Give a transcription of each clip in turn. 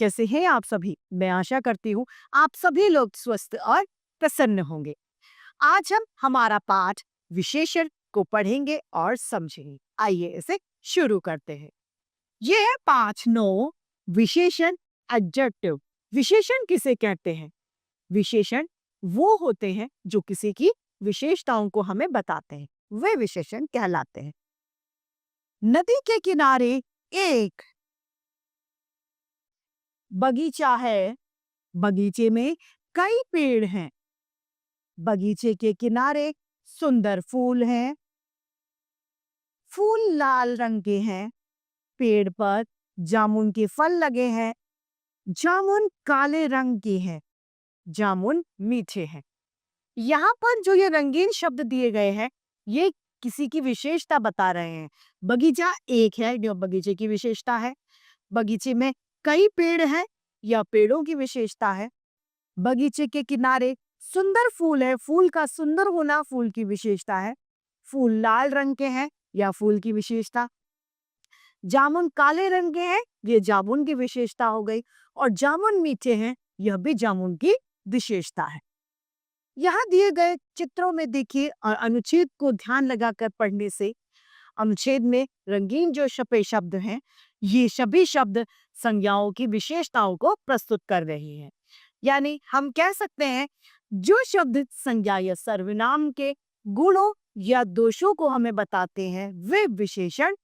कैसे हैं आप सभी? मैं आशा करती हूँ आप सभी लोग स्वस्थ और प्रसन्न होंगे। आज हम हमारा पाठ विशेषण को पढ़ेंगे और समझेंगे। आइए इसे शुरू करते हैं। ये है 5 9 विशेषण एडजेक्टिव। विशेषण किसे कहते हैं? विशेषण वो होते हैं जो किसी की विशेषताओं को हमें बताते हैं, वे विशेषण कहलाते हैं। नदी के किनारे एक बगीचा है। बगीचे में कई पेड़ हैं। बगीचे के किनारे सुंदर फूल हैं। फूल लाल रंग के हैं। पेड़ पर जामुन के फल लगे हैं। जामुन काले रंग के हैं। जामुन मीठे हैं। यहाँ पर जो ये रंगीन शब्द दिए गए हैं, ये किसी की विशेषता बता रहे हैं। बगीचा एक है जो बगीचे की विशेषता है। बगीचे में कई पेड़ हैं या पेड़ों की विशेषता है। बगीचे के किनारे सुंदर फूल है, फूल का सुंदर होना फूल की विशेषता है। फूल लाल रंग के हैं या फूल की विशेषता। जामुन काले रंग के हैं, ये जामुन की विशेषता हो गई। और जामुन मीठे हैं, यह भी जामुन की विशेषता है। यहाँ दिए गए चित्रों में देखिए और अनुच्छेद को ध्यान लगाकर पढ़ने से अनुच्छेद में रंगीन जो छपे शब्द हैं, ये सभी शब्द संज्ञाओं की विशेषताओं को प्रस्तुत कर रही हैं। यानी हम कह सकते हैं जो शब्द संज्ञा या सर्वनाम के गुणों या दोषों को हमें बताते हैं, वे विशेषण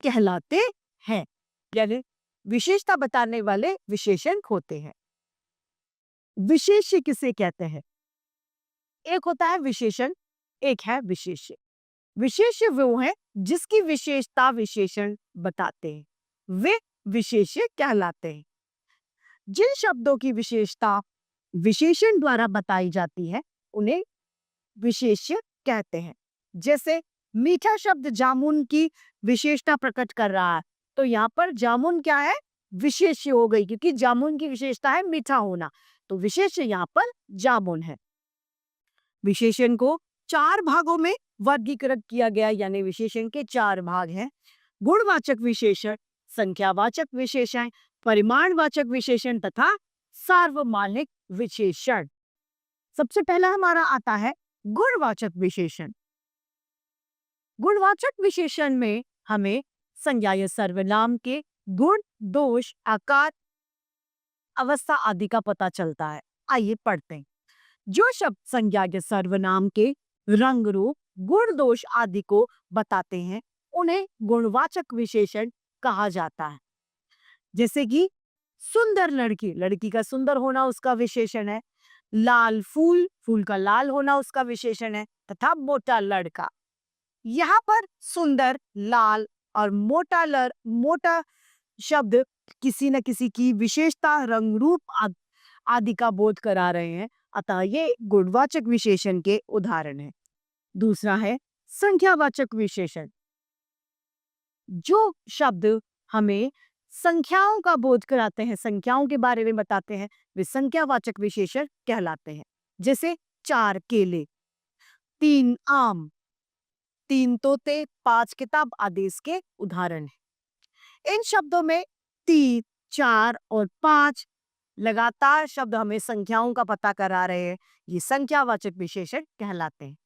कहलाते हैं। यानी विशेषता बताने वाले विशेषण होते हैं। विशेष्य किसे कहते हैं? एक होता है विशेषण, एक है विशेष्य। विशेष्य वो है जिसकी विशेषता विशेषण बताते हैं, वे विशेष्य कहलाते हैं। जिन शब्दों की विशेषता विशेषण द्वारा बताई जाती है, उन्हें विशेष्य कहते हैं। जैसे मीठा शब्द जामुन की विशेषता प्रकट कर रहा है, तो यहाँ पर जामुन क्या है? विशेष्य हो गई, क्योंकि जामुन की विशेषता है मीठा होना, तो विशेष्य यहाँ पर जामुन है। विशेषण को 4 भागों में वर्गीकृत किया गया, यानी विशेषण के 4 भाग हैं। गुणवाचक विशेषण, संख्यावाचक विशेषण, परिमाणवाचक विशेषण तथा सार्वमानिक विशेषण। सबसे पहला हमारा आता है गुणवाचक विशेषण। गुणवाचक विशेषण में हमें संज्ञा या सर्वनाम के गुण, दोष, आकार, अवस्था आदि का पता चलता है। आइए पढ़ते हैं। जो शब्द संज्ञा या सर्वनाम के रंग, रूप, गुण, दोष आदि को बताते हैं, उन्हें गुणवाचक विशेषण कहा जाता है। जैसे कि सुंदर लड़की, लड़की का सुंदर होना उसका विशेषण है। लाल फूल, फूल का लाल होना उसका विशेषण है। तथा मोटा लड़का, यहाँ पर सुंदर, लाल और मोटा शब्द किसी न किसी की विशेषता, रंग, रूप आदि का बोध करा रहे हैं, अतः ये गुणवाचक विशेषण के उदाहरण हैं। दूसरा है संख्यावाचक विशेषण। जो शब्द हमें संख्याओं का बोध कराते हैं, संख्याओं के बारे में बताते हैं, वे संख्यावाचक विशेषण कहलाते हैं। जैसे 4 केले, 3 आम, 3 तोते, 5 किताब आदि इसके उदाहरण हैं। इन शब्दों में 3, 4 और 5 लगातार शब्द हमें संख्याओं का पता करा रहे हैं, ये संख्यावाचक विशेषण कहलाते हैं।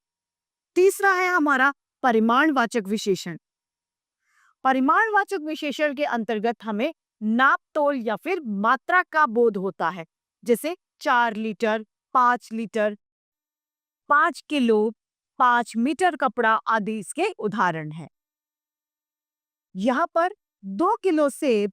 तीसरा है हमारा परिमाणवाचक विशेषण। परिमाणवाचक विशेषण के अंतर्गत हमें नाप तोल या फिर मात्रा का बोध होता है। जैसे 4 लीटर, 5 लीटर, 5 किलो, 5 मीटर कपड़ा आदि इसके उदाहरण हैं। यहाँ पर 2 किलो सेब,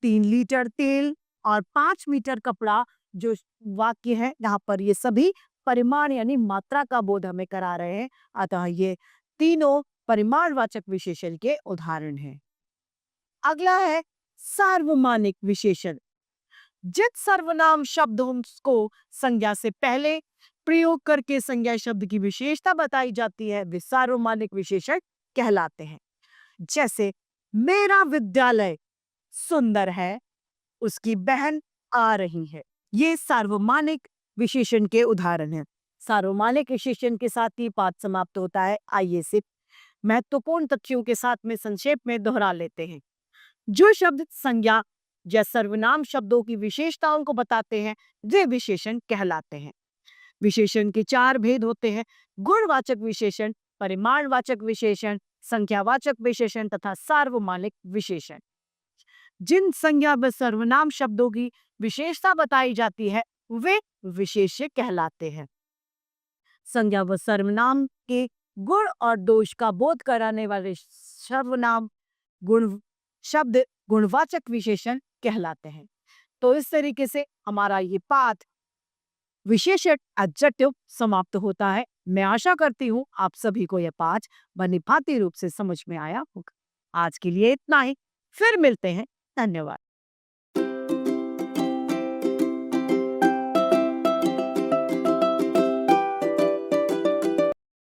3 लीटर तेल और 5 मीटर कपड़ा जो वाक्य है, यहाँ पर ये सभी परिमाण यानी मात्रा का बोध हमें करा रहे हैं, अतः ये तीनों परिमाणवाचक विशेषण के उदाहरण हैं। अगला है सार्वमानिक विशेषण। जिन सर्वनाम शब्दों को संज्ञा से पहले प्रयोग करके संज्ञा शब्द की विशेषता बताई जाती है, वे सार्वमानिक विशेषण कहलाते हैं। जैसे मेरा विद्यालय सुंदर है, उसकी बहन आ रही है, ये सार्वमानिक विशेषण के उदाहरण हैं। सार्वमानिक विशेषण के साथ ही पाठ समाप्त होता है। आइए इसे महत्वपूर्ण तथ्यों के साथ में संक्षेप में दोहरा लेते हैं। जो शब्द संज्ञा या सर्वनाम शब्दों की विशेषताओं को बताते हैं, वे विशेषण कहलाते हैं। विशेषण के 4 भेद होते हैं: गुणवाचक विशेषण, परिमाणवाचक विशेषण, संख्यावाचक विशेषण तथा सार्वमानिक विशेषण। जिन संज्ञा व सर्वनाम शब्दों की विशेषता बताई जाती है, वे विशेष्य कहलाते हैं। संज्ञा व सर्वनाम के गुण और दोष का बोध कराने वाले सर्वनाम गुण शब्द गुणवाचक विशेषण कहलाते हैं। तो इस तरीके से हमारा ये पाठ विशेषण एडजेक्टिव समाप्त होता है। मैं आशा करती हूँ आप सभी को यह पाठ भली-भांति रूप से समझ में आया होगा। आज के लिए इतना ही, फिर मिलते हैं। धन्यवाद।